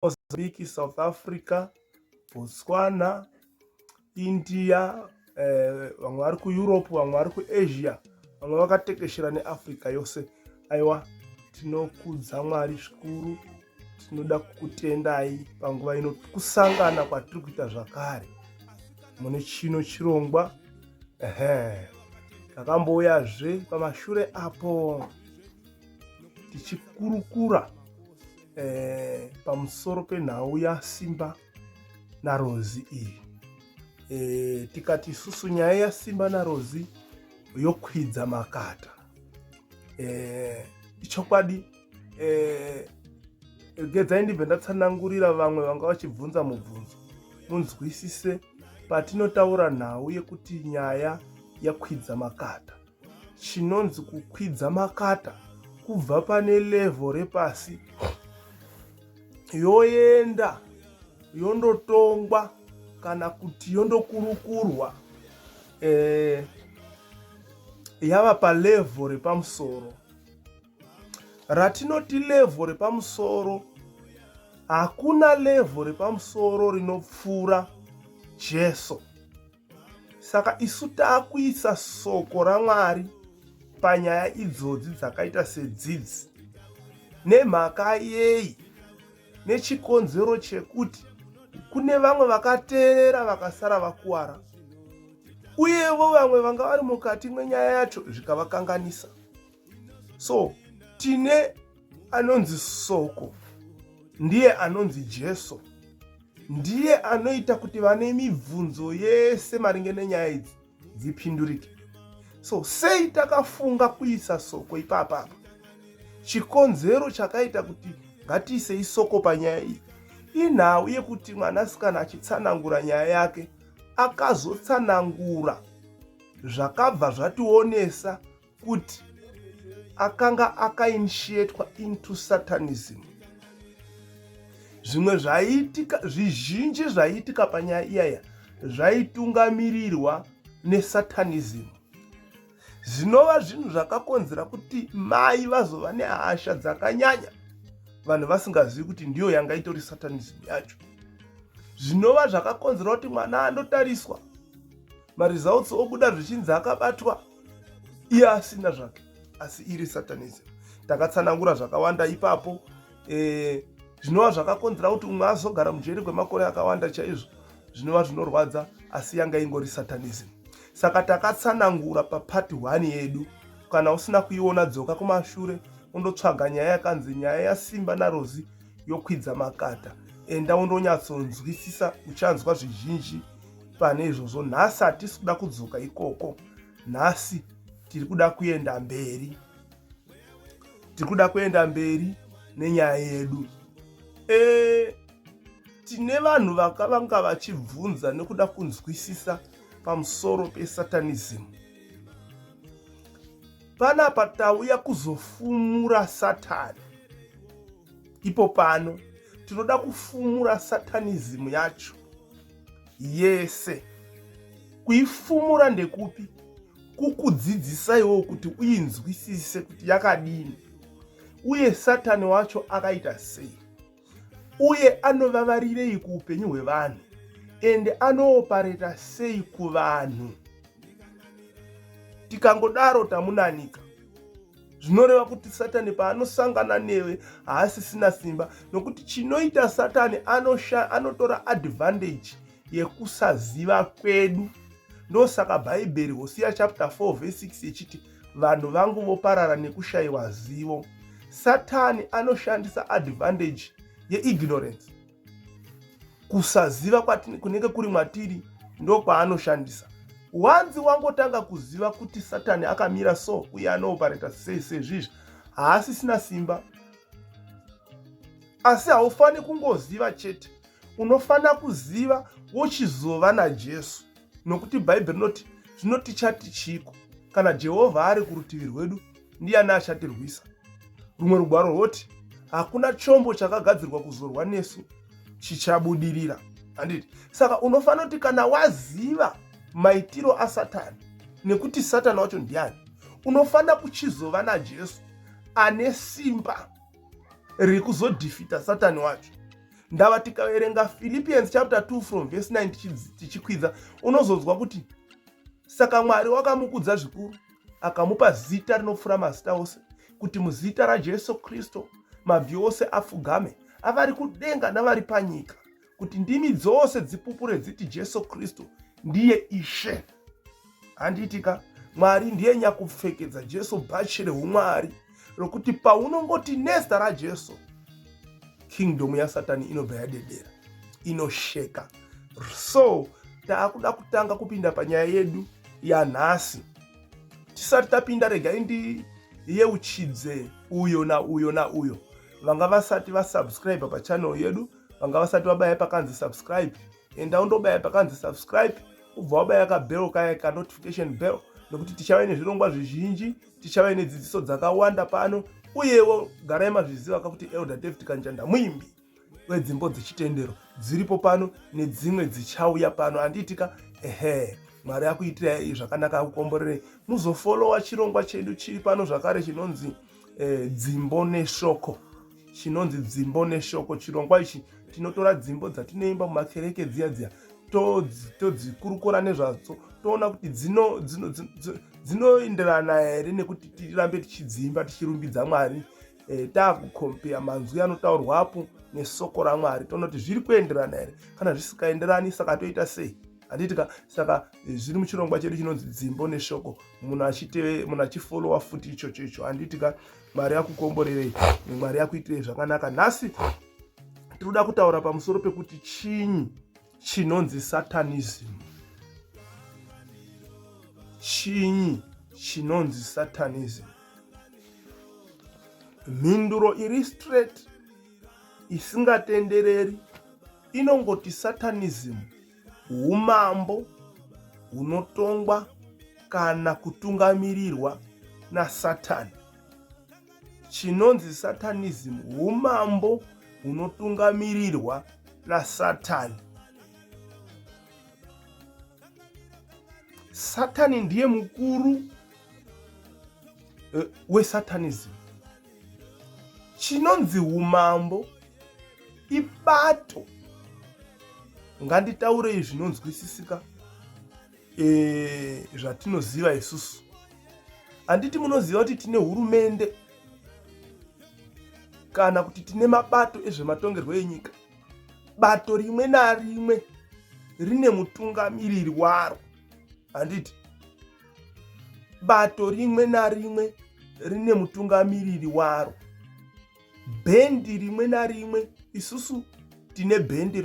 Mozambique, South Africa, Botswana, India, vamwe vari kuEurope, vamwe vari kuAsia, vamwe vakatekeshera neAfrica yose. Aiwa, tinokudza Mwari zvikuru, tinoda kukutendai panguva ino kusangana kwatiri kuita zvakare mune chino chirongwa. Takambouyazve pamashure apo tichikurukura pamusoro penhau yaSimba naRozi iyi. Tikati isusu nyaya yaSimba naRozi yokwidza makata. Ichokwadi, regedzai ndibve ndatsanangurira vamwe vanga vachibvunza mubvunzo, munzwisise patinotaura nhau yekuti nyaya yakwidza makata. Chinonzi kukwidza makata kubva pane level repasi yoenda yondotongwa kana kuti yondokurukurwa yava palevel repamusoro. Ratinoti level repamusoro, hakuna level repamusoro rinopfuura Jesu. Saka isu taakuisa soko raMwari panyaya idzodzi dzakaita sedzidzi, nemhaka yei, nechikonzero chekuti kune vamwe vakateerera vakasara vakuwara, uyevo vamwe vanga vari mukati mwenyaya yacho zvikavakanganisa. So tine anonzi soko, ndiye anonzi Jesu, ndiye anoita kuti vane mibvunzo yese maringe nenyaya idzi dzipindurike. So sei takafunga kuisa soko ipapapa? Chikonzero chakaita kuti ngatiisei soko panyaya iyi inhau yekuti mwanasikana achitsanangura nyaya yake akazotsanangura zvakabva zvationesa kuti akanga akainitiatwa into Satanism. Zvimwe zvaiitika, zvizhinji zvaiitika panyaya iyaya zvaitungamirirwa neSatanism. Zvinova zvinhu zvakakonzera kuti mai vazova nehasha dzakanyanya, vanhu vasingazivi kuti ndiyo yanga itori Satanism yacho. Zvinova zvakakonzera kuti mwana andotariswa, maresults obuda zvichinzi akabatwa iye asina zvake, asi iri Satanism. Takatsanangura zvakawanda ipapo. Zvinova zvakakonzera kuti umwe azogara mujeri kwemakore akawanda chaizvo, zvinova zvinorwadza, asi yanga ingori Satanism. Saka takatsanangura papati 1 yedu. Kana usina kuiona, dzoka kumashure undotsvaga nyaya yakanzi nyaya yaSimba naRozi yokwidza makata. Enda undonyatsonzwisisa, uchanzwa zvizhinji pane izvozvo. Nhasi hatisi kuda kudzoka ikoko, nhasi tiri kuda kuenda mberi, tiri kuda kuenda mberi nenyaya yedu. Tine vanhu vakavanga vachibvunza nekuda kunzwisisa pamusoro peSatanism. Panapa tauya kuzofumura Satani. Ipo pano tinoda kufumura Satanism yacho yese. Kuifumura ndekupi? Kukudzidzisaiwo kuti uinzwisise kuti yakadini, uye Satani wacho akaita sei, uye anovavarirei kuupenyu hwevanhu, ende anoopareta sei kuvanhu. Tikangodaro tamunanika. Zvinoreva kuti Satani paanosangana newe haasisina simba, nokuti chinoita Satani anotora advantage yekusaziva kwedu. Ndosaka Bhaibheri Hosea chapter 4 verse 6 ichiti vanhu vangu voparara nekushayiwa zivo. Satani anoshandisa advantage yeignorance. Kusaziva kunenge kuri mwatiri ndokwaanoshandisa. Wanzi wangotanga kuziva kuti Satani akamira so uye anoopareta sezvizvi, haasisina simba. Asi haufani kungoziva chete, unofana kuziva wochizova naJesu. Nokuti Bhaibheri rinoti zvino tichati chiko? Kana Jehovha ari kurutivi rwedu, ndiani achatirwisa? Rumwe rugwaro rwoti hakuna chombo chakagadzirwa kuzorwa nesu chichabudirira. Handiti? Saka unofana kuti kana waziva maitiro aSatani, nekuti Satani wacho ndiani, unofana kuchizova naJesu ane simba rekuzodhifita Satani wacho. ndava tikaverenga Philippians chapter 2 from verse 9 tichikwidza, unozonzwa kuti saka Mwari wakamukudza zvikuru akamupa zita rinopfuura mazita ose, kuti muzita raJesu Kristu mabvi ose apfugame, avari kudenga navari panyika, kuti ndimi dzose dzipupure dziti Jesu Kristu ndiye Ishe. Handitika Mwari ndiye nyakupfekedza Jesu bhachi reumwari rokuti paunongoti nezita raJesu, kingdom yaSatani inobva yadedera, inosheka. So taakuda kutanga kupinda panyaya yedu yanhasi. Tisati tapinda, regai ndiyeuchidze uyo nauyo nauyo vanga vasati vasubscribe pachannel yedu, vanga vasati vabaya pakanzi subscribe, enda undobaya pakanzi subscribe, ubva wabaya kabell kaya ka notification bell, nokuti tichava nezvirongwa zvizhinji, tichava nedzidziso dzakawanda pano. Uyewo garai mazviziva kuti Elder David Kanjanda muimbi wedzimbo dzechitendero dziripo pano nedzimwe dzichauya pano. Handitika Mwari akuitirai zvakanaka, akukomborerei. Muzofollowa chirongwa chedu chiri pano zvakare chinonzi dzimbo neshoko, chinonzi dzimbo neshoko. Chirongwa ichi tinotora dzimbo dzatinoimba mumakereke dziya todzikurukura nezvadzo, toona kuti dzinoenderana here nekuti tirambe tichidzimba tichirumbidza Mwari. Taakukompea manzwi anotaurwapo nesoko raMwari, toona kuti zviri kuenderana here. Kana zvisikaenderani, saka toita sei? Handitika saka zviri muchirongwa chedu chinonzi dzimbo neshoko, munhu achifollowa futi ichocho. Handitika Mwari akukomborerei, Mwari akuitirei zvakanaka. Nhasi tinoda kutaura pamusoro pekuti chinyi chinonzi Satanism. Chinyi chinonzi Satanism? Mhinduro iri straight isingatendereri inongoti Satanism umambo hunotongwa kana kutungamirirwa naSatani. Chinonzi Satanism umambo hunotungamirirwa naSatani. Satani ndiye mukuru weSatanism. Chinonzi umambo ibato, nganditaurei zvinonzwisisika zvatinoziva isusu. Handiti munoziva kuti tine hurumende kana kuti tine mabato ezvematongerwo enyika. Bato rimwe narimwe rine mutungamiriri waro. Handiti bato rimwe narimwe rine mutungamiriri waro. Bhendi rimwe narimwe, isusu tine bhendi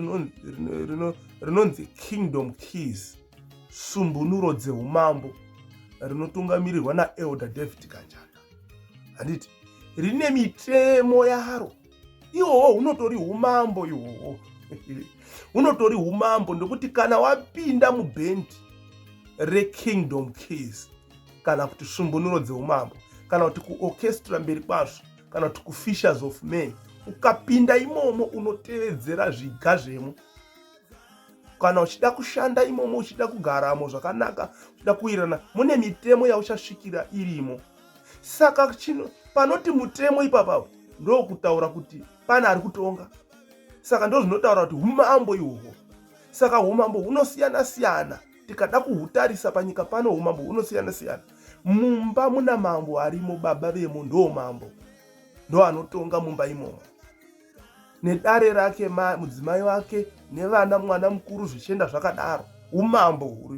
rinonzi Kingdom Keys, sumbunuro dzeumambo, rinotungamirirwa naElder David Kanjanda. Handiti rine mitemo yaro. Ihoho hunotori umambo, ihoho hunotori umambo, ndokuti kana wapinda mubhendi reKingdom Keys, kana kuti sumbunuro dzeumambo, kana kuti kuorchestra mberi kwazvo, kana kuti kuFishers of Men, ukapinda imomo unotevedzera zviga zvemo. Kana uchida kushanda imomo, uchida kugaramo zvakanaka, uchida kuirana, mune mitemo yauchasvikira irimo. Saka panoti mutemo ipapo ndokutaura kuti pana ari kutonga. Saka ndozvinotaura kuti umambo ihwohwo. Saka umambo hunosiyana siyana. Tikada kuhutarisa panyika pano, umambo hunosiyana siyana. Mumba muna mambo arimo, baba vemo ndo mambo, ndo anotonga mumba imomo, nedare rake mudzimai wake nevana, mwana mukuru, zvichienda zvakadaro. Umambo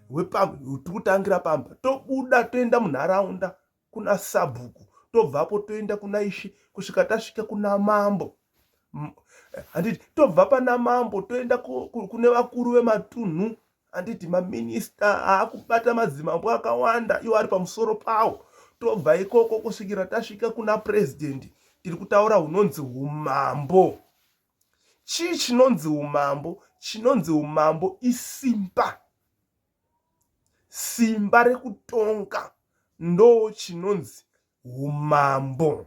hurikutangira pamba. Tobuda toenda munharaunda kuna sabhuku, tobvapo toenda kuna ishi kusvika tasvika kuna mambo. Handiti tobva pana mambo toenda kune vakuru vematunhu. Handiti maminista aakubata madzimambo akawanda, iwo ari pamusoro pawo. Tobva ikoko kusvikira tasvika kuna president. Tiri kutaura hunonzi umambo. Chii chinonzi umambo? Chinonzi umambo isimba. Simba rekutonga ndo chinonzi umambo.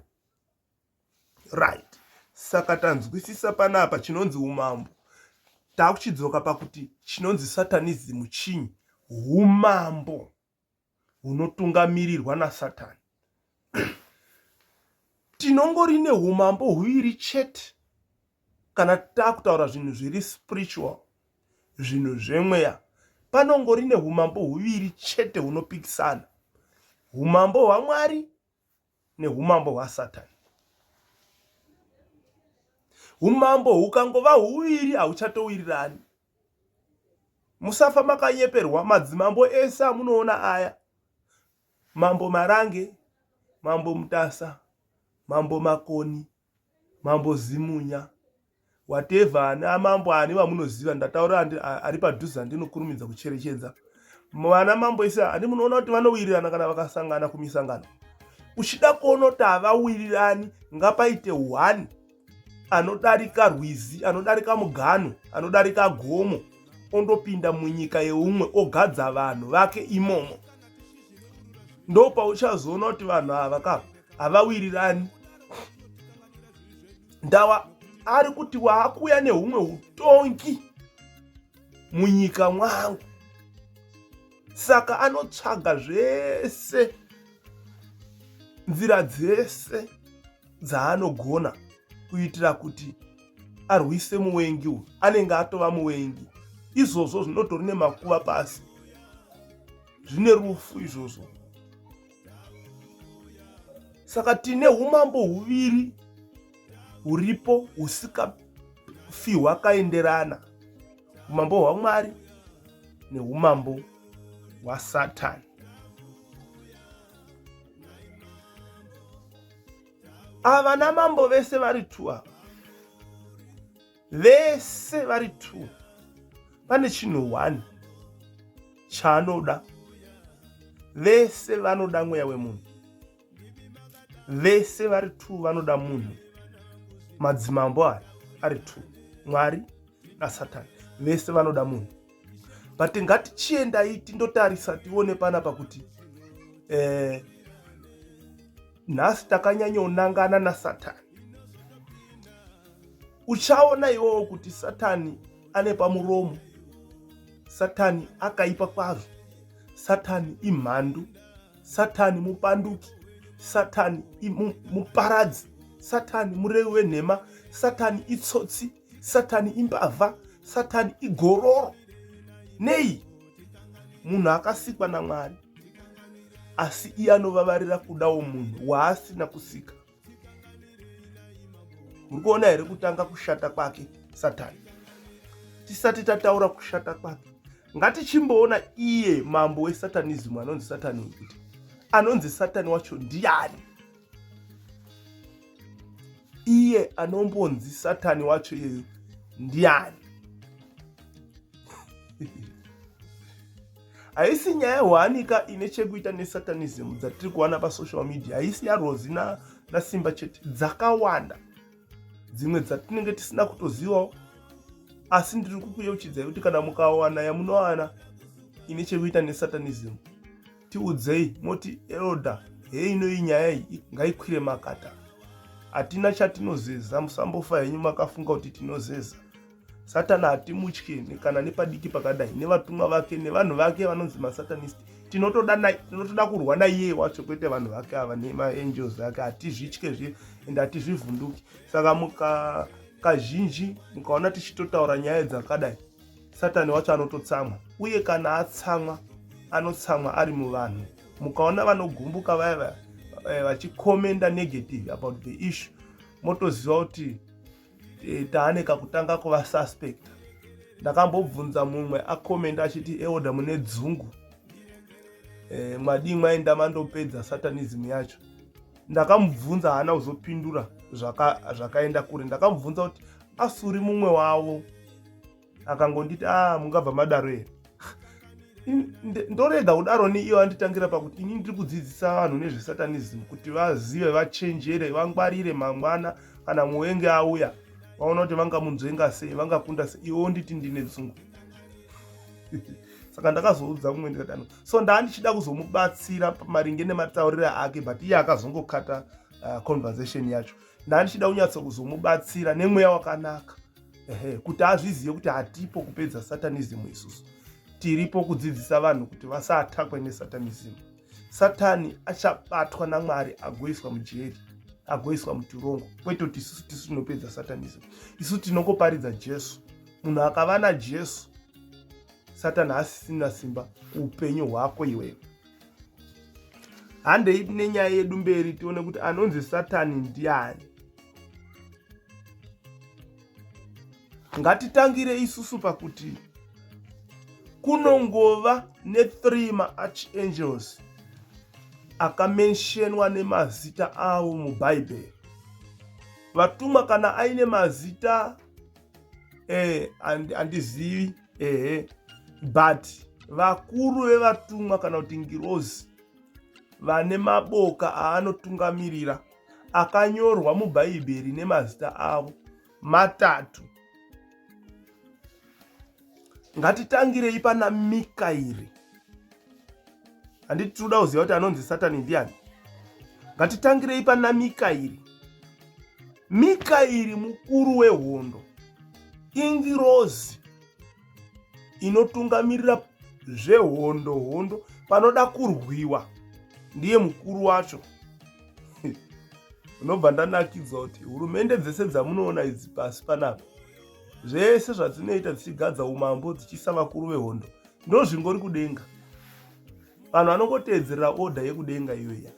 Right. Saka tanzwisisa panapa chinonzi umambo. Takuchidzoka pakuti chinonzi Satanism chinyi? Umambo hunotungamirirwa naSatani. Tinongori neumambo huviri chete kana takutaura zvinhu zviri spiritual, zvinhu zvemweya, panongori neumambo huviri chete hunopikisana, umambo hwaMwari neumambo hwaSatani. Umambo hukangova huviri hauchatowirirani. Musafa makanyeperwa. Madzimambo ese amunoona aya, mambo Marange, mambo Mutasa, mambo Makoni, mambo Zimunya, whatever, ane mambo ani vamunoziva, ndataura ari padhuze andinokurumidza kucherechedza. Vana mambo ese ani munoona kuti vanowirirana kana vakasangana kumisangano. Uchida kuona kuti havawirirani, ngapaite one anodarika rwizi, anodarika muganhu, anodarika gomo, ondopinda munyika yeumwe, ogadza vanhu vake imomo. Ndo pauchazoona kuti vanhu ava havawirirani. Ndawa ari kuti waakuya nehumwe utongi munyika mwangu. Saka anotsvaga zvese, nzira dzese dzaanogona kuitira kuti arwise muvengi uyu. Anenge atova muvengi. Izvozvo zvinotori nemakuva pasi, zvine rufu izvozvo. Saka tine umambo huviri huripo husikafi hwakaenderana, umambo hwaMwari neumambo hwaSatani. Ava namambo vese vari 2 ava, vese vari 2, pane chinhu 1 chaanoda. Vese vanoda mweya wemunhu. Vese vari 2 vanoda munhu. Madzimambo aya ari 2, Mwari naSatani, vese vanoda munhu. But ngatichiendai tindotarisa tione panapa kuti nhasi takanyanyonangana naSatani. Uchaona iwowo kuti Satani ane pamuromo, Satani akaipa kwazvo, Satani imhandu, Satani mupanduki, Satani muparadzi, Satani murevi wenhema, Satani itsotsi, Satani imbavha, Satani igororo. Nei, munhu akasikwa naMwari, asi iye anovavarira kudawo munhu waasina kusika. Muri kuona here kutanga kushata kwake Satani? Tisati tataura kushata kwake, ngatichimboona iye mambo weSatanism anonzi Satani uyu, kuti anonzi Satani wacho ndiani? Iye anombonzi Satani wacho iyeyo ndiani? Haisi nyaya yehwanika ine chekuita neSatanism dzatiri kuwana pasocial media. Haisi yaRozi naSimba chete, dzakawanda dzimwe dzatinenge tisina kutozivawo. Asi ndiri kukuyeuchidzai kuti kana mukawana yamunowana ine chekuita neSatanism, tiudzei moti elda, hei inoyi nyaya iyi ngaikwire makata. Hatina chatinozeza, musambofa henyu makafunga kuti tinozeza. Satani hatimutyi kana nepadiki pakadai, nevatumwa vake nevanhu vake vanonzi maSatanist. Tinotoda kurwa naiye wacho, kwete vanhu vake ava nemaangels ake. Hatizvityezve ende hatizvivhunduki. Saka kazhinji mukaona tichitotaura nyaya dzakadai, Satani wacho anototsamwa. Uye kana atsamwa, anotsamwa ari muvanhu. Mukaona vanogumbuka vaya vachikomenda negative about the issue, motoziva kuti taane kakutanga kuva suspect. Ndakambobvunza mumwe akomenda achiti elda mune dzungu, mwadi mwaenda mandopedza Satanism yacho. Ndakamubvunza haana kuzopindura zvakaenda kure. Ndakamubvunza kuti asuri mumwe wavo, akangonditi mungabva madaro here. Ndorega kudaro iyo anditangira pakuti ini ndiri kudzidzisa vanhu nezveSatanism kuti vazive, vachenjere, vangwarire mangwana kana muwenge auya, vaona kuti vangamunzvenga sei, vangakunda sei. Iwo nditi ndine dzungu. Saka ndakazoudza mumwe ndikati so ndaandichida kuzomubatsira maringe nematauriro ake, but iye akazongokata conversation yacho. Ndaandichida kunyatso kuzomubatsira nemweya wakanaka, kuti azvizive kuti hatipo kupedza Satanism isusu. Tiripo kudzidzisa vanhu kuti vasatakwe neSatanism. Satani achabatwa naMwari agoiswa mujeri. agoiswa mutorongo, kwete kuti isusu tisu tinopedza satanism. Isu tinongoparidza Jesu. Munhu akava naJesu, Satani haasisina simba kuupenyu hwako iwewe. Handei nenyaya yedu mberi tione kuti anonzi Satani ndiani. Ngatitangire isusu pakuti kunongova ne3 maarchangels akamentionwa nemazita avo mubhaibheri. Vatumwa kana aine mazita handizivi, but vakuru vevatumwa kana kuti ngirozi vane maboka aanotungamirira akanyorwa mubhaibheri nemazita avo 3. Ngatitangirei pana Mikaeri. Handiti tinoda kuziva kuti anonzi Satani ndiani. Ngatitangirei pana Mikaeri. Mikaeri mukuru wehondo, ingirozi inotungamirira zvehondo panoda kurwiwa, ndiye mukuru wacho. Unobva ndanakidzwa kuti hurumende dzese dzamunoona idzi pasi panapa, zvese zvadzinoita dzichigadza umambo dzichisa vakuru vehondo, ndozvingori kudenga. Vanhu vanongoteedzerera oda yekudenga iyoya.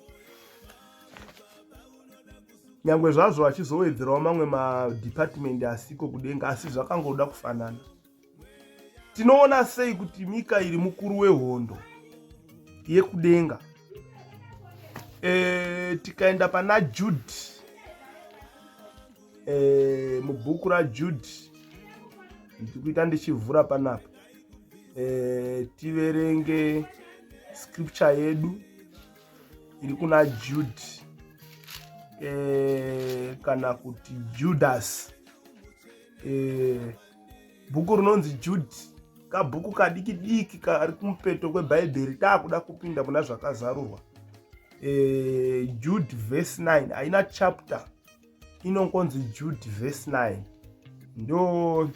Nyangwe zvazvo vachizowedzerawo mamwe madhipatimende asiko kudenga, asi zvakangoda kufanana. Tinoona sei kuti Mikaeri mukuru wehondo yekudenga? Tikaenda pana Judhi, mubhuku raJudhi, ndikuita ndichivhura panapa, tiverenge scripture yedu iri kuna Judhi, kana kuti Judas. Bhuku rinonzi Judhi kabhuku kadiki diki kari kumupeto kwebhaibheri, taakuda kupinda muna zvakazarurwa. Jude verse 9 haina chapter, inongonzi Jude verse 9. Ndo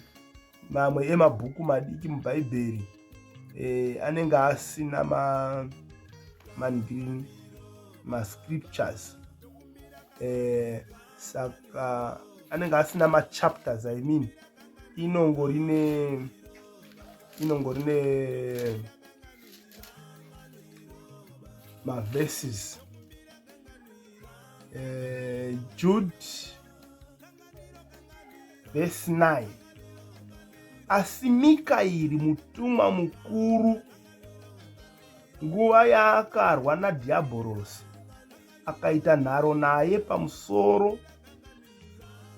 mamwe emabhuku madiki mubhaibheri anenge asina mascriptures, saka anenge asina machapters. I mean inongorine maverses. Jude verse 9. Asi Mikaeri mutumwa mukuru, nguva yaakarwa naDhiabhorosi, akaita nharo naye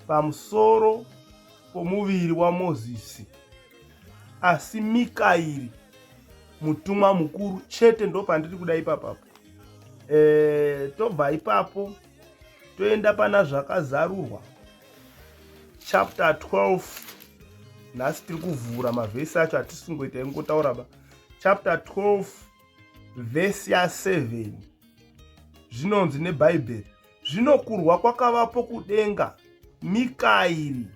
pamusoro pomuviri waMozisi. Asi Mikaeri mutumwa mukuru chete, ndo pandiri kuda ipapapo. Tobva ipapo toenda pana zvakazarurwa chapter 12. Nhasi tiri kuvhura mavhesi acho, hatisingoita ingotauraba. Chapter 12 vhesi ya7 zvinonzi nebhaibheri, zvino kurwa kwakavapo kudenga, Mikaeri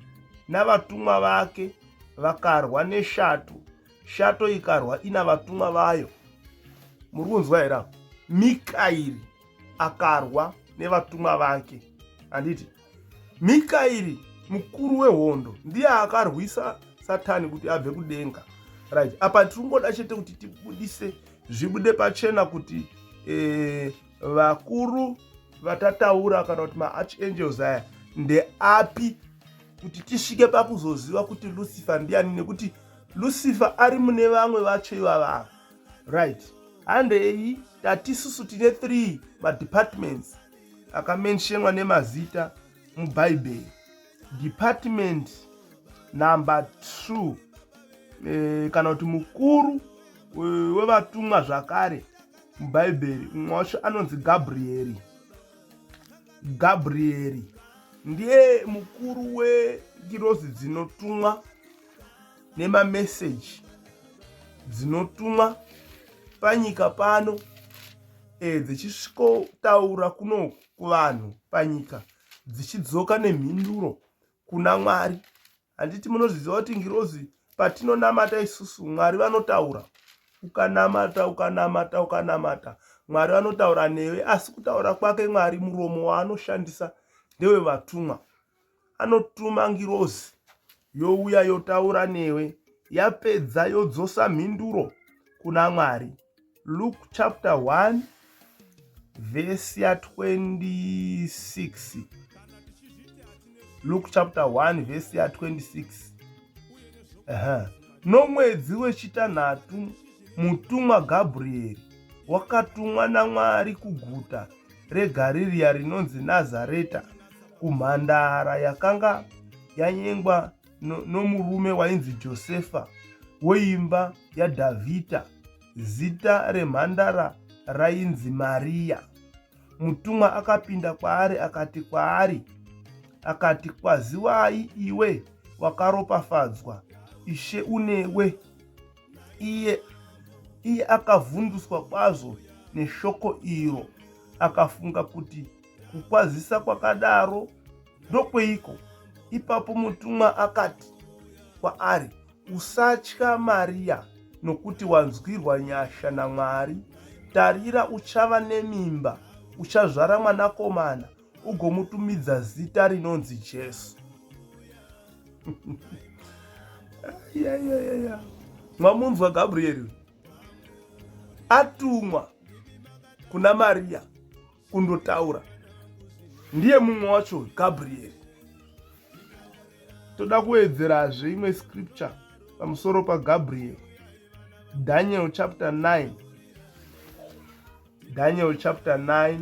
navatumwa vake vakarwa neshato, shato ikarwa ina vatumwa vayo. Muri kunzwa here? Mikaeri akarwa nevatumwa vake. Handiti Mikaeri mukuru wehondo ndiye akarwisa Satani kuti abve kudenga. Right. Apa tiringoda chete kuti tibudise zvibude pachena kuti vakuru vatataura kana kuti maarchangels aya ndeapi, kuti tisvike pakuzoziva kuti Lucifer ndiani, nekuti Lucifer ari mune vamwe vacho ivava. Right. Handei tatisusu tine 3 madepartments akamentionwa nemazita mubhaibheri. Department number 2, kana kuti mukuru wevatumwa zvakare mubhaibheri, umwe wacho anonzi Gabrieri. Gabrieri ndiye mukuru wengirozi dzinotumwa nemameseji, dzinotumwa panyika pano, dzichisvikotaura kuno kuvanhu panyika, dzichidzoka nemhinduro kuna Mwari. Handiti munozviziva kuti ngirozi patinonamata isusu, Mwari vanotaura. Ukanamata Mwari vanotaura newe, asi kutaura kwake Mwari muromo waanoshandisa ndewevatumwa. Anotuma ngirozi youya yotaura newe, yapedza yodzosa mhinduro kuna Mwari. Luke chapter 1 verse ya 26. Luke chapter 1 verse ya 26. Nomwedzi wechitanhatu mutumwa Gabrieri wakatumwa naMwari kuguta reGarirea rinonzi Nazareta, kumhandara yakanga yanyengwa nomurume wainzi Josefa weimba yaDhavhidha, zita remhandara rainzi Maria. Mutumwa akapinda kwaari akati, kwaziwai iwe wakaropafadzwa, Ishe unewe. Iye akavhunduswa kwazvo neshoko iro, akafunga kuti kukwazisa kwakadaro ndokweiko. Ipapo mutumwa akati kwaari, usatya Maria, nokuti wanzwirwa nyasha naMwari. Tarira, uchava nemimba, uchazvara mwanakomana, ugomutumidza zita rinonzi Jesu. Mwamunzwa Gabrieri atumwa kuna Maria kundotaura. Ndiye mumwe wacho Gabrieri. Toda kuwedzerazve imwe scripture pamusoro paGabrieri. Daniel chapter 9. Daniel chapter 9.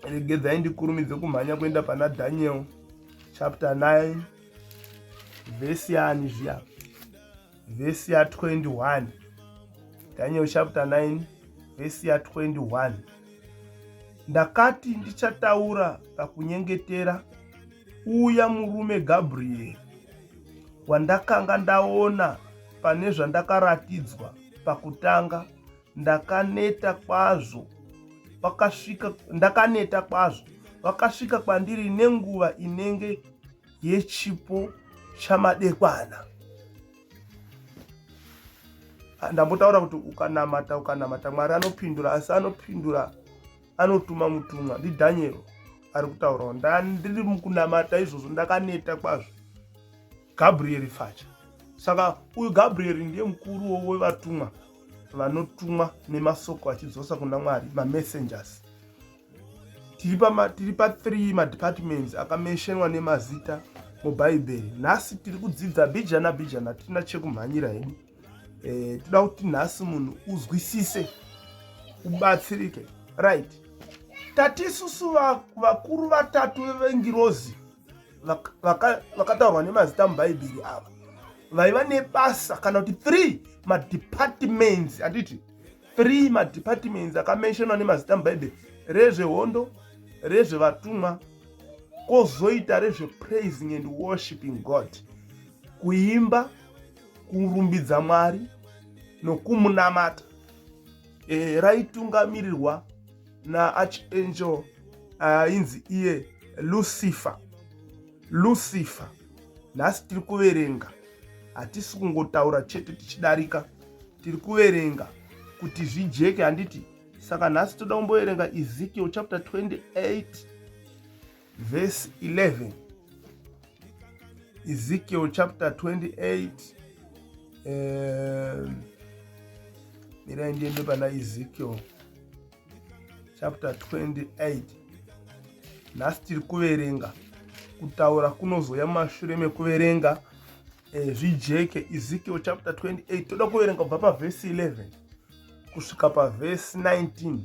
Regedzai ndikurumidze kumhanya kuenda pana Daniel chapter 9 verse yani zviya, verse ya 21. Daniel chapter 9 verse ya 21. Ndakati ndichataura pakunyengetera, uya murume Gabrieri wandakanga ndaona pane zvandakaratidzwa pakutanga, ndakaneta kwazvo. Wakasvika kwandiri nenguva inenge yechipo chamadekwana. Ndambotaura kuti ukanamata Mwari anopindura, asi anotuma mutumwa. NdiDhaniel ari kutaurawo. Ndiri mukunamata izvozvo ndakaneta kwazvo. Gabrieri facha. Saka uyu Gabrieri ndiye mukuru wevatumwa vanotumwa nemasoko achidzosa kuna Mwari, mamessengers. Tiri pa 3 madepartments akamentionwa nemazita mubhaibheri. Nhasi tiri kudzidza bhijana, tina chekumhanyira hedu. Toda kuti nhasi munhu uzwisise, ubatsirike. Right. Tatisusu vakuru vatatu vengirozi vakataurwa nemazita mubhaibheri ava vaiva nebasa, kana kuti 3 madepartments, handiti 3 madepartments akamentionwa nemazita mubhaibheri: rezvehondo, rezvevatumwa, kozoita rezvepraising and worshiping God, kuimba, kurumbidza Mwari nokumunamata. Raitungamirirwa naarchangel ainzi iye Lucifer. Nhasi tiri kuverenga, hatisi kungotaura chete tichidarika, tiri kuverenga kuti zvijeke, handiti. Saka nhasi toda kumboverenga Ezekiel chapter 28 verse 11. Ezekiel chapter 28. Mirai ndiende pana Ezekiel chapter 28. Nhasi tiri kuverenga, kutaura kunozoya mashure mekuverenga zvijeke. Ezekiel chapter 28 toda kuverenga kubva paverse 11 kusvika paverse 19.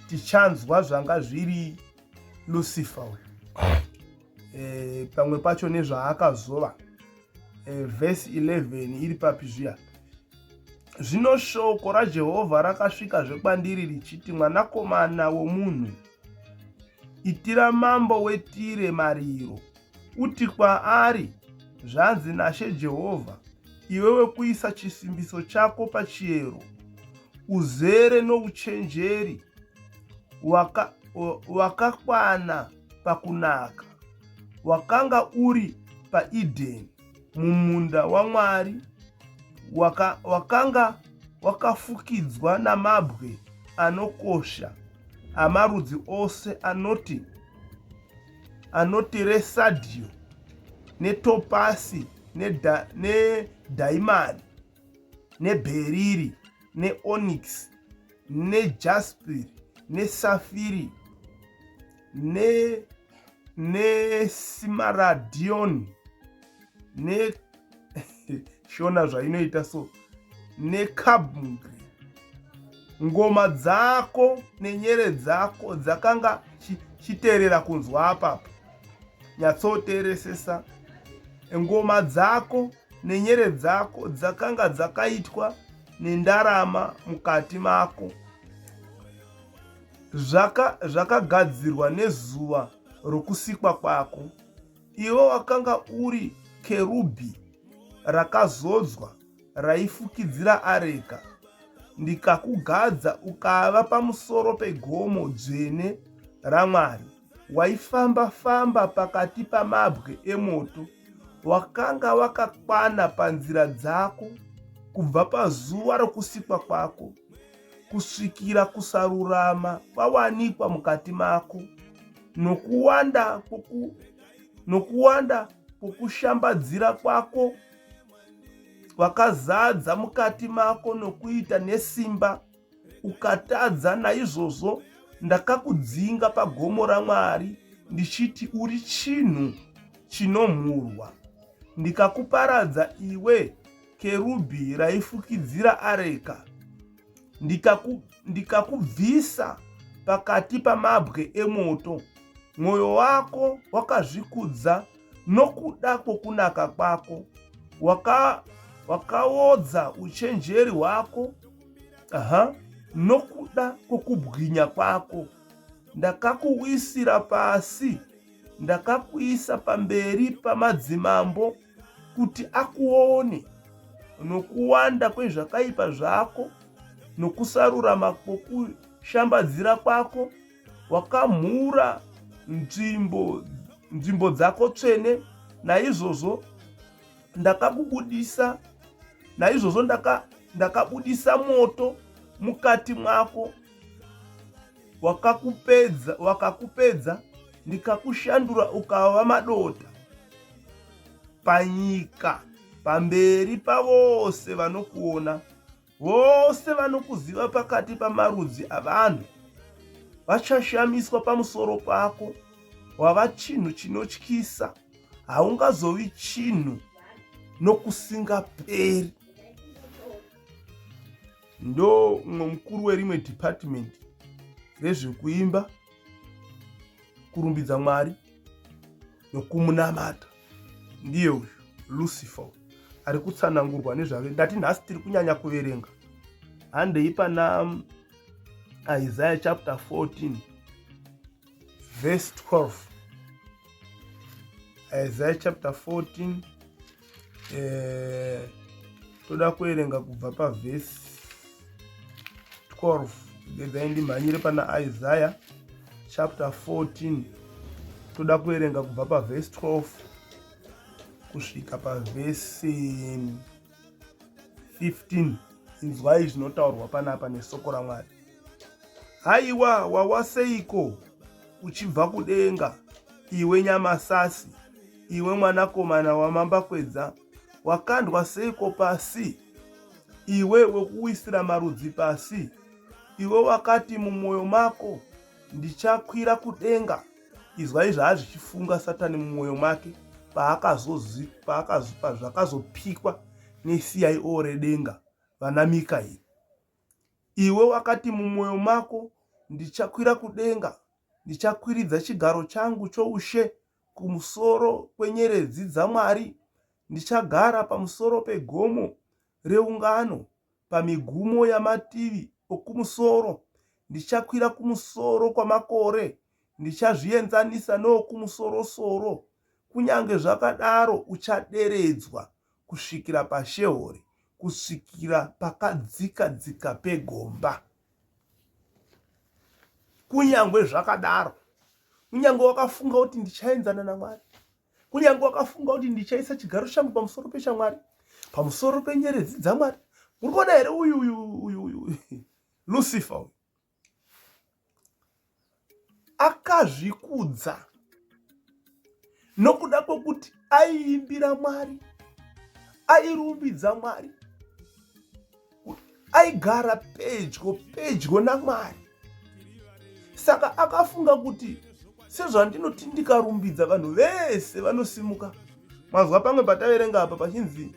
Tichanzwa zvanga zviri Lucifer pamwe pacho nezvaakazova. Verse 11 iri papi zviya: zvino shoko raJehovha rakasvikazve kwandiri richiti, mwanakomana womunhu, itira mambo weTire mariro, uti kwaari, zvanzi naShe Jehovha, iwe wekuisa chisimbiso chako pachiyero, uzere nouchenjeri, wakakwana pakunaka, wakanga uri paEdheni, mumunda waMwari, wakanga wakafukidzwa namabwe anokosha, amarudzi ose anoti resadio netopasi nedaimani neberiri neonyx nejaspiri nesafiri nesimaradioni shona zvainoita so nekabungri. Ngoma dzako nenyere dzako dzakanga chiteerera kunzwa apapo, nyatsoteeresesa. Ngoma dzako nenyere dzako dzakanga dzakaitwa nendarama mukati mako, zvakagadzirwa nezuva rokusikwa kwako. Iwe wakanga uri kerubhi rakazodzwa raifukidzira areka. Ndikakugadza ukava pamusoro pegomo dzvene raMwari. Waifamba-famba pakati pamabwe emoto. Wakanga wakakwana panzira dzako kubva pazuva rokusikwa kwako kusvikira kusarurama kwawanikwa mukati mako, nokuwanda kwokushambadzira kwako wakazadza mukati mako nokuita nesimba ukatadza. Naizvozvo ndakakudzinga pagomo raMwari ndichiti uri chinhu chinomhurwa. Ndikakuparadza iwe kerubhi raifukidzira areka. Ndikakubvisa pakati pamabwe emoto. Mwoyo wako wakazvikudza nokuda kwokunaka kwako. Wakaodza uchenjeri hwako nokuda kwokubwinya kwako. Ndakakuwisira pasi, ndakakuisa pamberi pamadzimambo kuti akuone. Nokuwanda kwezvakaipa zvako nokusarurama kwokushambadzira kwako, wakamhura nzvimbo dzako tsvene. Naizvozvo ndakabudisa moto mukati mwako, wakakupedza ndikakushandura ukava madota panyika, pamberi pavose vanokuona. Vose vanokuziva pakati pamarudzi avanhu vachashamiswa pamusoro pako. Wava chinhu chinotyisa, haungazovi chinhu nokusingaperi. Ndo umwe mukuru werimwe department rezvekuimba, kurumbidza Mwari nokumunamata, ndiye uyu Lucifer ari kutsanangurwa nezvake. Ndati nhasi tiri kunyanya kuverenga, handei pana Isaiah chapter 14 verse 12. Isaiah chapter 14 toda kuverenga kubva pavhesi 12. Gedai ndimhanyire pana Isaiah chapter 14 toda kuverenga kubva pavhesi 12 kusvika pavhesi 15. Inzwai zvinotaurwa panapa nesoko raMwari. Haiwa, wawaseiko uchibva kudenga, iwe nyamasasi, iwe mwanakomana wamambakwedza? Wakandwa seiko pasi, iwe wekuwisira marudzi pasi? Iwe wakati mumwoyo mako, ndichakwira kudenga. Izwai zvaazvichifunga Satani mumwoyo make zvakazopikwa neCIO redenga vana Mikaeri. Iwe wakati mumwoyo mako, ndichakwira kudenga, ndichakwiridza chigaro changu choushe kumusoro kwenyeredzi dzaMwari. Ndichagara pamusoro pegomo reungano, pamigumo yamativi okumusoro. Ndichakwira kumusoro kwamakore, ndichazvienzanisa newokumusoro-soro. Kunyange zvakadaro uchaderedzwa kusvikira paShehori, kusvikira pakadzika-dzika pegomba. Kunyange zvakadaro, kunyange wakafunga kuti ndichaenzana naMwari, kunyange wakafunga kuti ndichaisa chigaro changu pamusoro pechaMwari, pamusoro penyeredzi dzaMwari. Muri kuona here uyu Lucifer? akazvikudza nokuda kwokuti aiimbira Mwari, airumbidza Mwari, aigara pedyo naMwari. Saka akafunga kuti sezvandinoti ndikarumbidza vanhu vese vanosimuka. Mazwa pamwe pataverenga apa pachinzi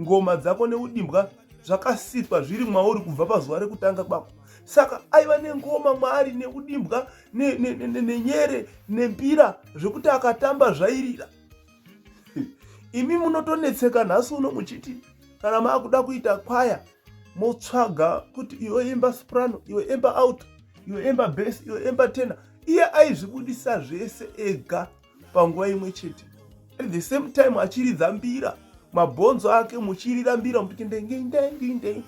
ngoma dzako neudimbwa zvakasitwa zviri mwauri kubva pazuva rekutanga kwako. Saka aiva nengoma Mwari neudimbwa nenyere nembira zvekuti akatamba zvairira. Imi munotonetseka nhasi uno muchiti kana maakuda kuita kwaya motsvaga kuti iwe imba soprano, iwe imba alto, iwe imba bass, iwe imba tenor. Iye aizvibudisa zvese ega panguva imwe chete. At the same time achiridza mbira, mabhonzo ake muchirira mbira muti nginde.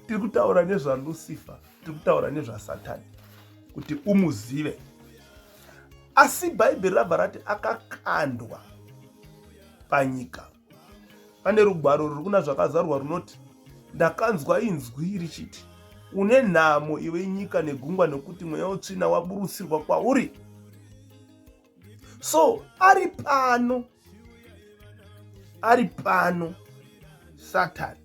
Tiri kutaura nezvaLucifer, tiri kutaura nezvaSatani kuti umuzive. Asi Bhaibheri rabva rati akakandwa panyika. Pane rugwaro ruri kuna zvakazarwa runoti, ndakanzwa inzwi richiti, une nhamo iwe nyika negungwa, nokuti mweya utsvina waburusirwa kwauri. So ari pano Satani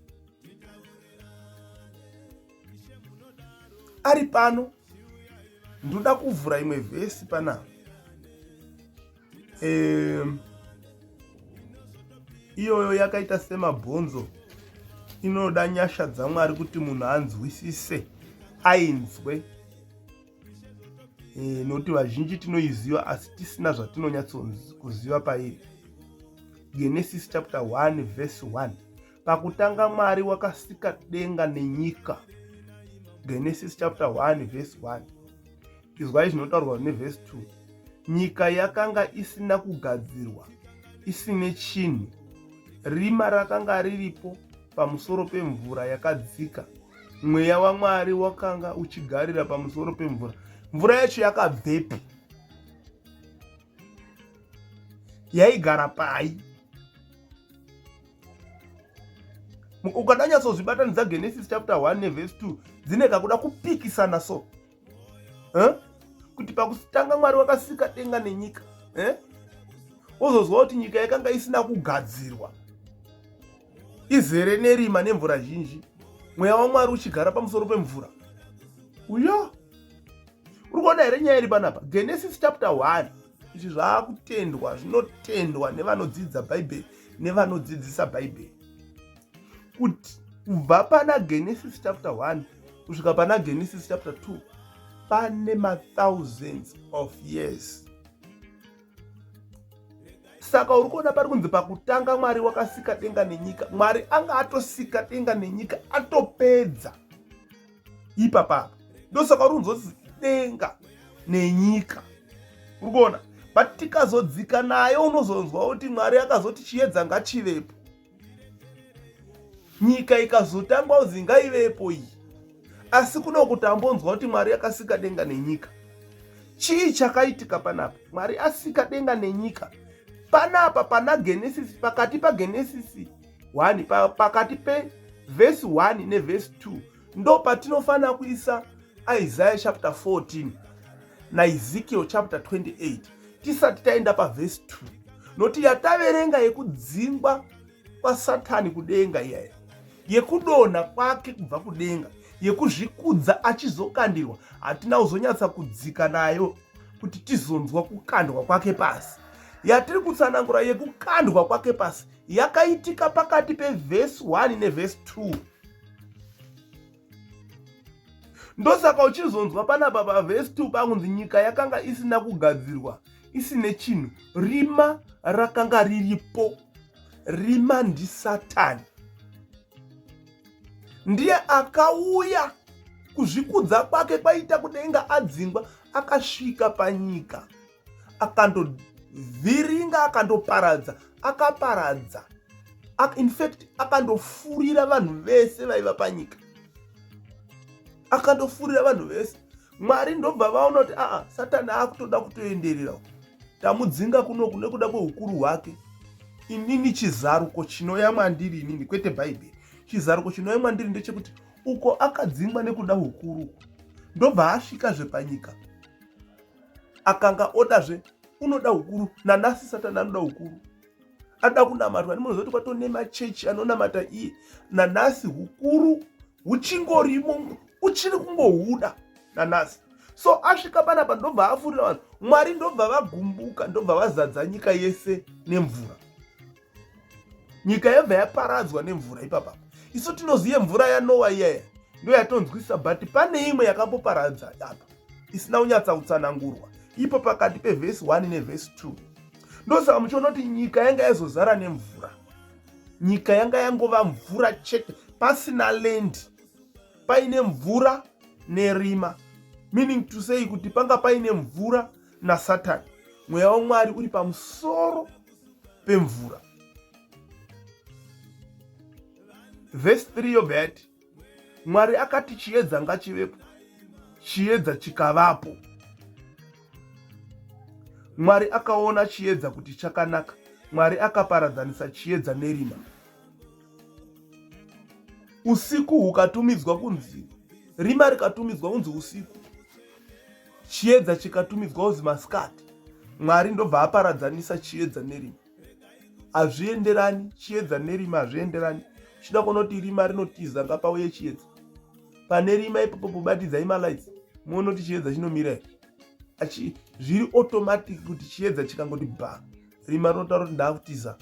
ari pano. Ndoda kuvhura imwe vhesi panapa. Iyoyo yakaita semabhonzo, inoda nyasha dzaMwari kuti munhu anzwisise, ainzwe. Nokuti vazhinji tinoiziva asi tisina zvatinonyatsokuziva pairi. Genesis chapter 1 verse 1. Pakutanga Mwari wakasika denga nenyika. Genesis chapter 1 verse 1. Izwai zvinotaurwa neverse 2. Nyika yakanga isina kugadzirwa, isine chinhu. Rima rakanga riripo pamusoro pemvura yakadzika. Mweya waMwari wakanga uchigarira pamusoro pemvura. Mvura yacho yakabvepi? Yaigara pai? Ukadanyatsozvibatanidza Genesis chapter 1 neverse 2 dzine kakuda kupikisana so. Kuti pakutanga Mwari wakasika denga nenyika, wozozwa kuti nyika yakanga isina kugadzirwa, izere nerima nemvura zhinji, mweya waMwari uchigara pamusoro pemvura. Uyo uri kuona here nyaya iri panapa? Genesis chapter 1. Izvi zvaakutendwa, zvinotendwa nevanodzidza Bhaibheri nevanodzidzisa Bhaibheri, kuti kubva pana Genesis chapter 1 kusvika pana Genesis chapter 2 pane thousands of years. Saka uri kuona pari kunzi pakutanga Mwari wakasika denga nenyika. Mwari anga atosika denga nenyika atopedza ipapapa. Ndosaka uri kunzoti denga nenyika. Uri kuona? But tikazodzika nayo unozonzwa kuti Mwari akazoti chiedza ngachivepo. Nyika ikazotangwa uzi ngaivepo iyi. Asi kuno kutambonzwa kuti Mwari akasika denga nenyika. Chii chakaitika panapa? Mwari asika denga nenyika. Panapa pana Genesis, pakati pa Genesis 1, pakati pe verse 1 ne verse 2, ndo patinofana kuisa Isaiah chapter 14 na Ezekiel chapter 28 tisati taenda pa verse 2. Noti yataverenga yekudzingwa kwa Satani kudenga iyaya, yekudonha kwake kubva kudenga, yekuzvikudza achizokandirwa, hatina kuzonyatsa kudzika nayo kuti tizonzwa kukandwa kwake pasi. Yatiri kutsanangura yekukandwa kwake pasi yakaitika pakati pe verse 1 ne verse 2. Ndosaka uchizonzwa panapa pa verse 2 pangunzi nyika yakanga isina kugadzirwa, isine chinhu. Rima rakanga riripo. Rima ndiSatani. Ndiye akauya kuzvikudza kwake kwaita kudenga adzingwa, akasvika panyika, akandovhiringa, akandoparadza, akaparadza. In fact, akandofurira vanhu vese vaiva panyika. Akandofurira vanhu vese. Mwari ndobva vaona kuti Satani akutoda kutoenderera. Tamudzinga kuno nekuda kwehukuru hwake. Inini chizaruko chinouya mandiri inini, kwete Bhaibheri. Chizaruko chinouya mandiri ndechekuti uko akadzingwa nekuda ukuru, ndobva asvikazve panyika akanga odazve unoda ukuru. Nanhasi Satani anoda ukuru, ada kunamatwa. Nemunozoti kwato nemachechi anonamata iye. Nanhasi ukuru huchingorimo, uchiri kungohuda nanhasi. So asvika panapa ndobva afurira vanhu, Mwari ndobva vagumbuka, ndobva vazadza nyika yese nemvura. Nyika yabva yaparadzwa nemvura ipapa. Isu tinoziye mvura yaNoa iyaya ndo yatonzwisa, but pane imwe yakamboparadza apa isina kunyatsa kutsanangurwa ipo pakati pevhesi 1 nevhesi 2. Ndosaka muchiona kuti nyika yanga yazozara nemvura. Nyika yanga yangova mvura chete, pasina land, paine mvura nerima, meaning to say kuti panga paine mvura naSatani, mweya waMwari uri pamusoro pemvura. Vhesi 3 yobva yati Mwari akati chiedza ngachivepo, chiedza chikavapo. Mwari akaona chiedza kuti chakanaka. Mwari akaparadzanisa chiedza nerima. Usiku hukatumidzwa kunzi rima, rikatumidzwa kunzi usiku, chiedza chikatumidzwa kunzi masikati. Mwari ndobva aparadzanisa chiedza nerima. Hazvienderani, chiedza nerima hazvienderani. Chida kuona kuti rima rinotiza ngapauye chiedza. Pane rima ipopo pobatidzai malaitsi, muone kuti chiedza chinomira here. Zviri automatic kuti chiedza chikangoti bha, rima rinotaura kuti ndakutiza.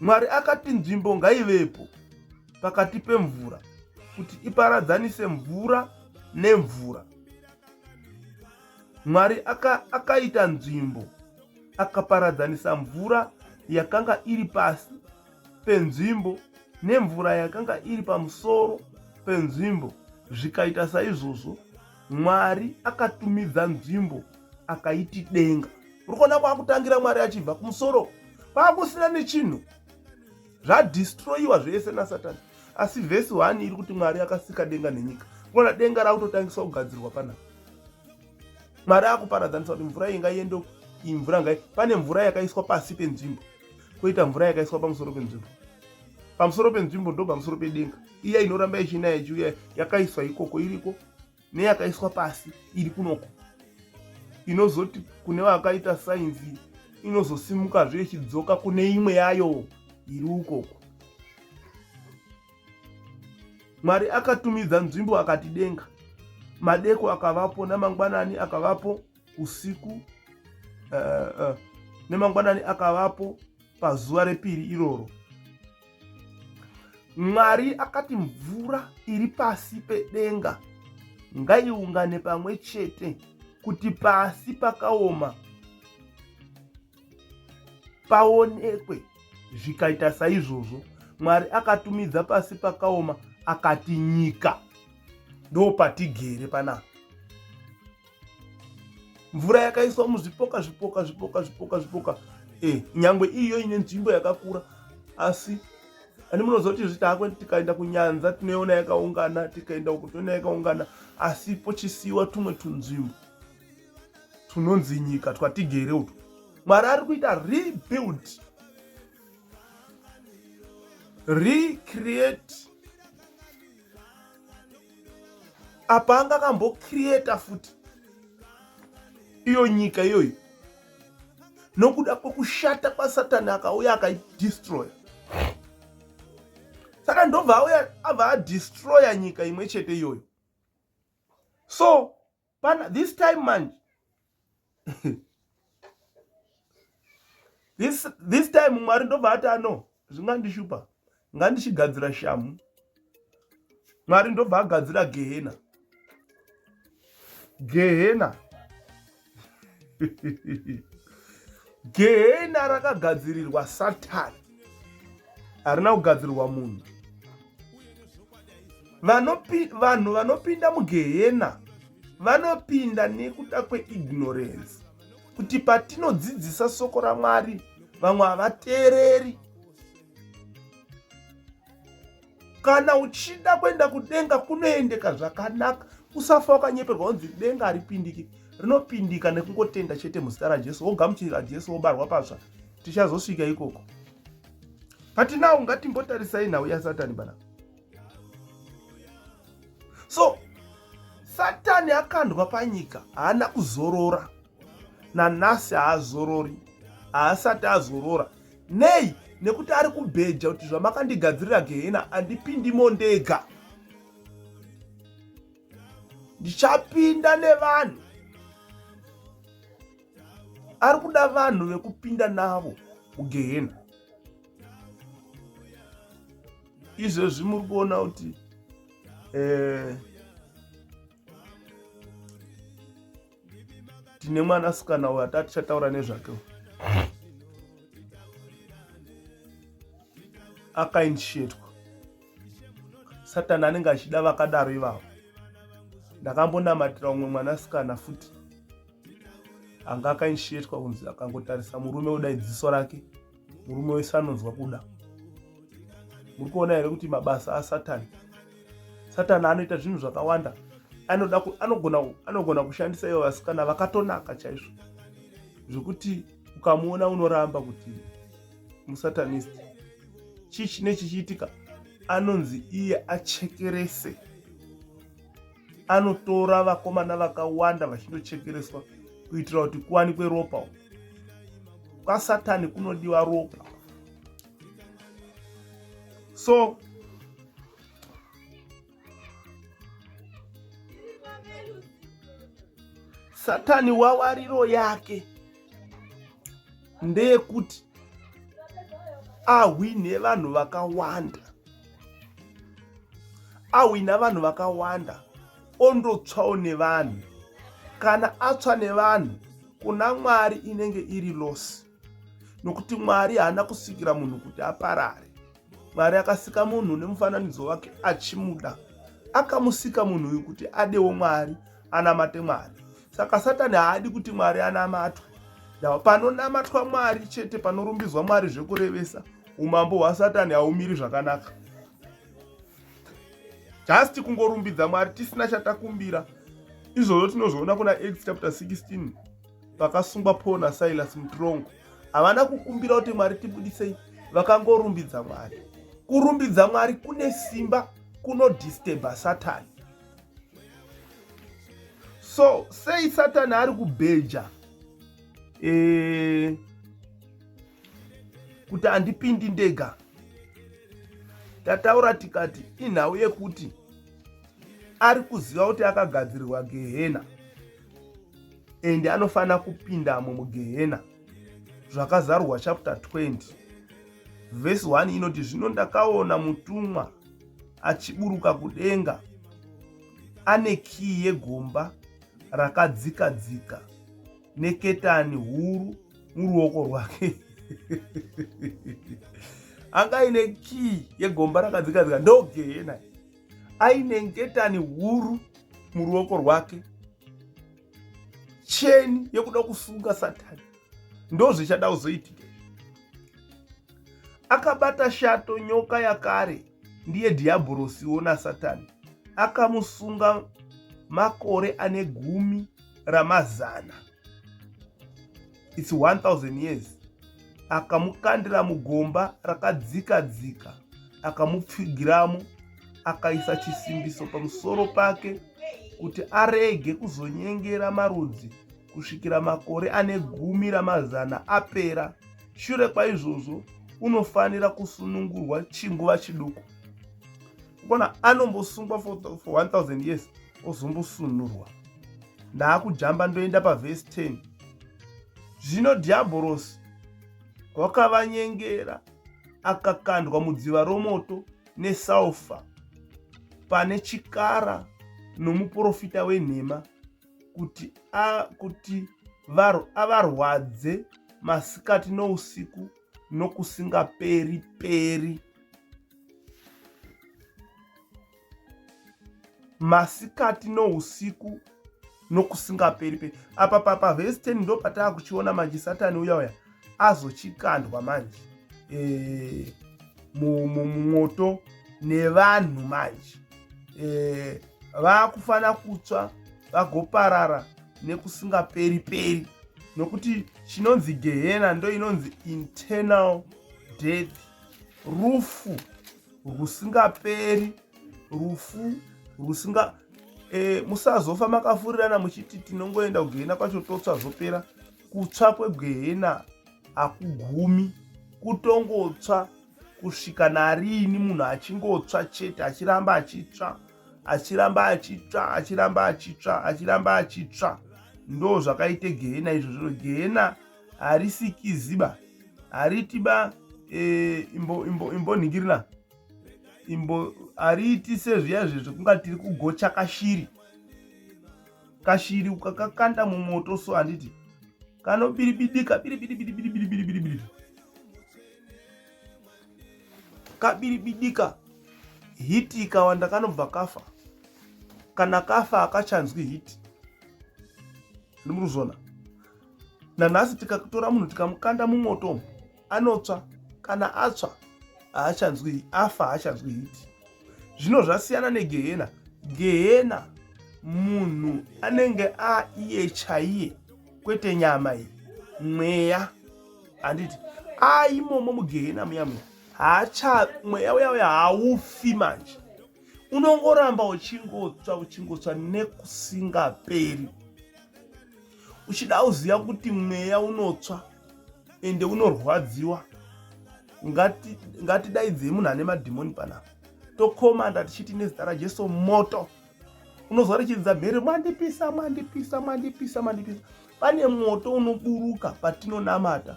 Mwari akati nzvimbo ngaivepo pakati pemvura kuti iparadzanise mvura nemvura. Mwari akaita nzvimbo akaparadzanisa mvura yakanga iri pasi penzvimbo nemvura yakanga iri pamusoro penzvimbo. Zvikaita saizvozvo, Mwari akatumidza nzvimbo akaiti denga. Urikuona kwakutangira Mwari achibva kumusoro, kwakusina nechinhu, zvadhistroyiwa zvese naSatani. Asi vhesi 1 iri kuti Mwari akasika denga nenyika. Kuona denga rakutotangiswa kugadzirwa panapa. Mwari akuparadzanisa kuti mvura ingaiende, imvura ngai, pane mvura yakaiswa pasi penzvimbo, koita mvura yakaiswa pamusoro penzvimbo. Pamusoro penzvimbo ndo pamusoro pedenga. Iya inoramba ichinaya ichiuya yakaiswa ikoko iriko, neyakaiswa pasi iri kunoko. Inozoti kune vakaita sainzi inozosimukazve ichidzoka kune imwe yayo iri ukoko. Mwari akatumidza nzvimbo akati denga. Madeko akavapo, namangwanani akavapo, usiku nemangwanani akavapo pazuva repiri iroro. Mwari akati mvura iri pasi pedenga ngaiungane pamwe chete kuti pasi pakaoma paonekwe. Zvikaita saizvozvo, Mwari akatumidza pasi pakaoma akati nyika. Ndo patigere panapa. Mvura yakaiswa muzvipoka zvipoka zvipoka zvipoka zvipoka. Nyangwe iyo ine nzvimbo yakakura, asi ani munozoti zvitakwe tikaenda kunyanza tinoona yakaungana, tikaenda uko tinoona yakaungana, asi pochisiwa tumwe tunzvimbo tunonzi nyika twatigere uto. Mwari ari kuita rebuild, recreate apa angakambocreata futi iyo nyika iyoyo nokuda kwekushata kwaSatani akauya akaidestroya. Saka ndobva auya abva adestroya nyika imwe chete iyoyo. So this time manje this time Mwari ndobva ati ano zvingandishupa, ngandichigadzira shamu. Mwari ndobva agadzira Gehena. Gehena Gehena rakagadzirirwa Satani, harina kugadzirirwa munhu. Vanhu vanopinda muGehena vanopinda nekuda kweignorance, kuti patinodzidzisa soko raMwari vamwe havateereri. Kana uchida kuenda kudenga kunoendeka zvakanaka, usafa wakanyeperwa kunzi denga haripindiki. Rinopindika nekungotenda chete muzita raJesu, wogamuchira Jesu, wobarwa patsva, tichazosvika ikoko. But now ngatimbotarisai nhau yaSatani bana. So Satani akandwa panyika haana kuzorora, nanhasi haazorori, haasati azorora. Nei, nekuti ari kubheja kuti zvamakandigadzirira gehena handipindimo ndega, ndichapinda nevanhu. Ari kuda vanhu vekupinda navo mugehena. Izvezvi muri kuona kuti tine mwanasikana uyo atatichataura nezvake, akainitiatwa. Satani anenge achida vakadaro ivavo. Ndakambonamatira umwe mwanasikana futi anga akainitiatwa kunzi akangotarisa murume udai dziso rake, murume wese anonzwa kuda. Muri kuona here kuti mabasa aSatani. Satani anoita zvinhu zvakawanda. Anogona kushandisa ivo vasikana vakatonaka chaizvo, zvekuti ukamuona unoramba kuti musatanist. Chii chinenge chichiitika? Anonzi iye achekerese. Anotora vakomana vakawanda vachindochekereswa kuitira kuti kuwanikwe ropa. KwaSatani kunodiwa ropa. So Satani wawariro yake ndeyekuti ahwine vanhu vakawanda, ahwina vanhu vakawanda ondotsvawo nevanhu. Kana atsva nevanhu, kuna Mwari inenge iri losi, nokuti Mwari haana kusikira munhu kuti aparare. Mwari akasika munhu nemufananidzo wake achimuda. Akamusika munhu uyu kuti adewo Mwari, anamate Mwari. Saka Satani haadi kuti Mwari anamatwe. Panonamatwa Mwari chete, panorumbidzwa Mwari zvekurevesa, umambo hwaSatani haumiri zvakanaka. Just kungorumbidza Mwari tisina chatakumbira. Izvozvo tinozoona kuna Acts chapter 16 vakasungwa Paul naSilas mutorongo. Havana kukumbira kuti Mwari tibudisei, vakangorumbidza Mwari. Kurumbidza Mwari kune simba, kunodisturba Satani. So sei Satani ari kubheja kuti handipindi ndega. Tataura tikati inhau yekuti ari kuziva kuti akagadzirirwa gehena ende anofana kupindamo mugehena. Zvakazarwa chapter 20 verse 1 inoti, zvino ndakaona mutumwa achiburuka kudenga ane kiyi yegomba rakadzika-dzika neketani huru muruoko rwake. Anga aine kiyi yegomba rakadzika-dzika, ndo gehena. Aine ngetani huru muruoko rwake, cheni yekuda kusunga Satani. Ndo zvichada kuzoitika. Akabata shato nyoka yakare, ndiye dhiabhorosiwo naSatani. Akamusunga makore ane 10,000. It's 1000 years. Akamukandira mugomba rakadzika-dzika, akamupfigiramo, akaisa chisimbiso pamusoro pake kuti arege kuzonyengera marudzi kusvikira makore ane 10,000 apera. Shure kwaizvozvo unofanira kusunungurwa chinguva chiduku. Kona anombosungwa for 1000 years ozombosunurwa. Ndaakujamba ndoenda paverse 10. Zvino dhiabhorosi wakavanyengera, akakandwa mudziva romoto neSaufa pane chikara nomuprofita wenhema kuti avarwadze masikati nousiku nokusingaperi-peri. Masikati nousiku nokusingaperi-peri. Apa paverse 10 ndo pataa kuchiona manje Satani uya azochikandwa manje mumoto nevanhu manje. Vakufana kutsva vagoparara nekusingaperi-peri, nokuti chinonzi gehena ndo inonzi internal death. rufu rusingaperi, rufu rusinga musazofa makafurirana muchiti tinongoenda kugehena kwacho totsva zvopera. Kutsva kwegehena hakugumi, kutongotsva kusvika narini munhu achingotsva chete, achiramba achitsva, achiramba achitsva, achiramba achitsva, achiramba achitsva. Ndo zvakaite gehena izvozvo. Gehena harisikiziba, haritiba imbonhingirira, hariiti sezviya zvekunga tiri kugocha kashiri. Kashiri ukakakanda mumoto so handiti kanobiribidika, biribidibidibidibidibidibidi, kabiribidika. Hiti ikawanda kanobva kafa. Kana kafa akachanzwi hiti. Ndimuruzvona. Nanhasi tikatora munhu tikamukanda mumoto anotsva, kana atsva haachanzwi, afa haachanzwi hiti. Zvino zvasiyana negehena. Gehena munhu anenge aiye chaiye, kwete nyama iyi, mweya. Handiti aimomo mugehena muyamuya, mweya uya haufi manje, unongoramba uchingotsva nekusingaperi. Uchida uziya kuti mweya unotsva ende unorwadziwa, ngatidaidzei munhu ane madhimoni panapa, tokomanda tichiti nezita raJesu moto. Unozwa richidza mhere, mwandipisa, mwandipisa, mwandipisa, mwandipisa. Pane moto unoburuka patinonamata,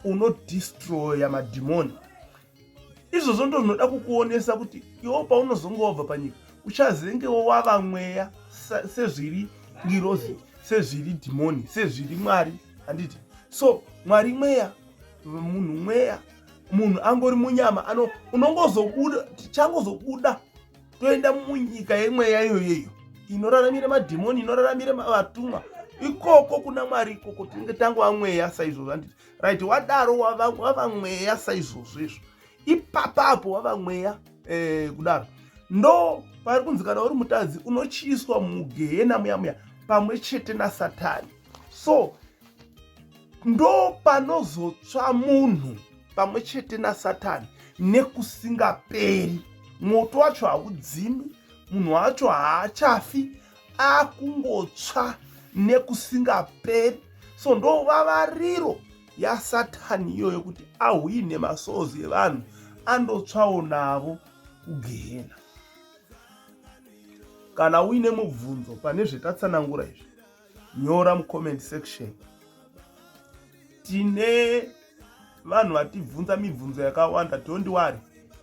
unodistroya madhimoni. Izvozvo ndo zvinoda kukuonesa kuti iwo paunozongobva panyika uchazengewo wava mweya sezviri ngirozi, sezviri dhimoni, sezviri Mwari. Handiti so Mwari mweya, munhu mweya, munhu angori munyama unongozobuda, tichangozobuda toenda munyika yemweya iyoyeyo inoraramire madhimoni, inoraramire vatumwa. Ikoko kuna Mwari ikoko tinenge tangova mweya saizvozvo. Handiti right, wadaro wava mweya saizvozvo izvo, ipapapo wava mweya kudaro ndo pari kunzikana uri mutadzi unochiiswa mugehena muyamuya pamwe chete naSatani. So ndo panozotsva munhu pamwe chete naSatani nekusingaperi. Moto wacho haudzimi, munhu wacho haachafi, akungotsva nekusingaperi. So ndo vavariro yaSatani iyoyo kuti ahwine masouls evanhu andotsvawo navo kugehena. Kana uine mubvunzo pane zvetatsanangura izvi, nyora mucomment section. Tine vanhu vatibvunza mibvunzo yakawanda, don't worry,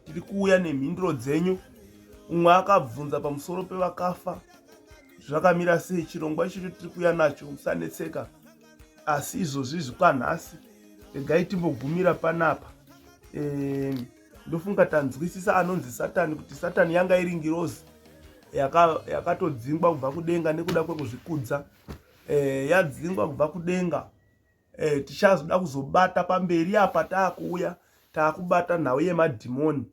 tiri kuuya nemhinduro dzenyu. Umwe akabvunza pamusoro pevakafa, zvakamira sei chirongwa ichocho tiri kuuya nacho, musanetseka. Asi izvozvi zvikwanhasi, regai timbogumira panapa. Ndofunga tanzwisisa anonzi Satani kuti Satani yanga iri ngirozi yakatodzingwa kubva kudenga nekuda kwekuzvikudza. Yadzingwa kubva kudenga, tichazoda kuzobata pamberi apa taakuuya taakubata nhau yemadhimoni.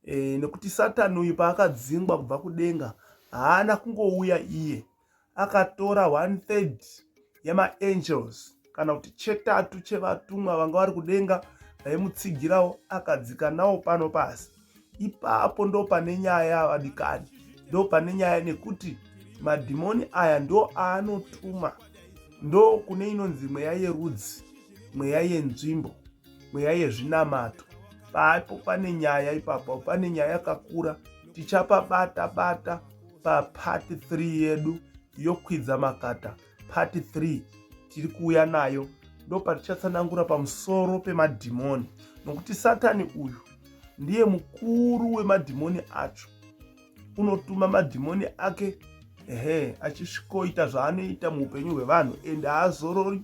Nekuti Satani uyu paakadzingwa kubva kudenga haana kungouya iye, akatora 1/3 yemaangels, kana kuti chetatu chevatumwa vanga vari kudenga, vaimutsigirawo akadzika nawo pano pasi. Ipapo ndo pane nyaya vadikani, ndo pane nyaya, nekuti madhimoni aya ndo aanotuma, ndo kune inonzi mweya yerudzi, mweya yenzvimbo, mweya yezvinamato. Papo pane nyaya, ipapo pane nyaya yakakura. Tichapabata papart 3 yedu yokwidza makata. Part 3 tiri kuuya nayo, ndo patichatsanangura pamusoro pemadhimoni, nokuti Satani uyu ndiye mukuru wemadhimoni acho. Unotuma madhimoni ake achisvikoita zvaanoita muupenyu hwevanhu, ende haazorori,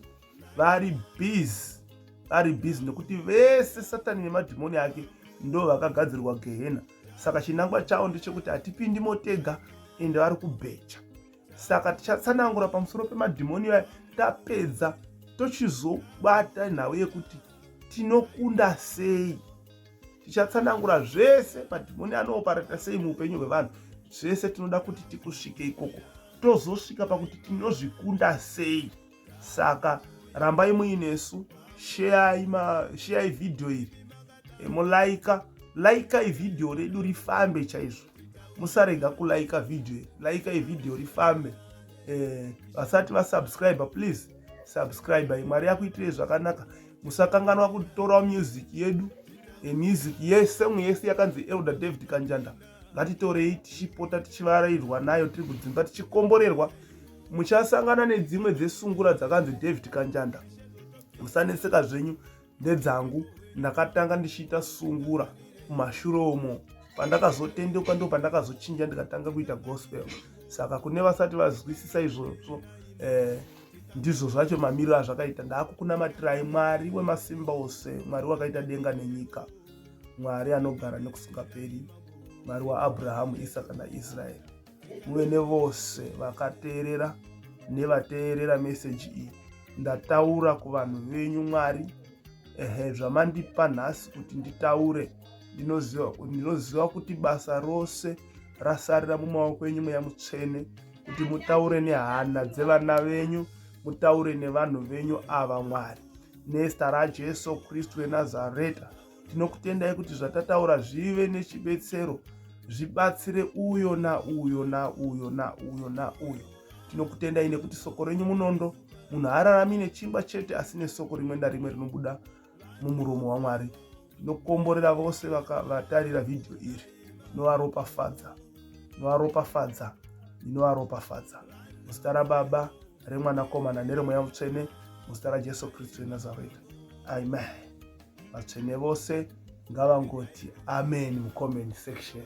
vari busy, nekuti vese Satani nemadhimoni ake ndo vakagadzirwa gehena. Saka chinangwa chavo ndechekuti hatipindi motega, ende vari kubhecha. Saka tichatsanangura pamusoro pemadhimoni aya, tapedza tochizobata nhau yekuti tinokunda sei. Tichatsanangura zvese madhimoni anooparata sei muupenyu hwevanhu. Zvese tinoda kuti tikusvike ikoko, tozosvika pakuti tinozvikunda sei. Saka rambai muinesu, share vhidhiyo iri, mulaika, laikai vhidhiyo redu rifambe chaizvo, musarega kulaika vhidhiyo, laikai vhidhiyo rifambe. Vasati vasubscribe, please subscribe. Mwari yakuitirei zvakanaka. Musakanganwa kutora music yedu, music yesemwe yese yakanzi Elder David Kanjanda. Ngatitorei tichipota tichivarairwa nayo tiri kudzimba tichikomborerwa. Muchasangana nedzimwe dzesungura dzakanzi David Kanjanda. Musaneseka zvenyu ndedzangu. Ndakatanga ndichiita sungura kumashure umo. Pandakazotendeuka ndo pandakazochinja ndikatanga kuita gospel. Saka kune vasati vazwisisa izvozvo, ndizvo zvacho mamiriro azvakaita. Ndakukunamatirai Mwari wemasimba ose, Mwari wakaita denga nenyika, Mwari anogara nekusingaperi, Mwari waAbhurahamu, Isaka naIsraeri. Muve nevose vakateerera nevateerera meseji iyi. Ndataura kuvanhu venyu Mwari, zvamandipa nhasi kuti nditaure. Ndinoziva kuti basa rose rasarira mumaoko enyu Mweya Mutsvene, kuti mutaure nehana dzevana venyu, mutaure nevanhu venyu ava Mwari. Nezita raJesu Kristu weNazareta tinokutendai kuti zvatataura zvive nechibetsero, zvibatsire uyo nauyo nauyo nauyo nauyo. Tinokutendai nekuti soko renyu munondo, munhu haararami nechingwa chete asi nesoko rimwe narimwe rinobuda mumuromo waMwari. Tinokomborera vose vatarira vhidhiyo iri. Tinovaropafadza, tinovaropafadza, tinovaropafadza. Muzita raBaba, reMwanakomana nereMweya Mutsvene, muzita raJesu Kristu weNazareta. Amen. Vatsvene vose ngavangoti amen mucomment section.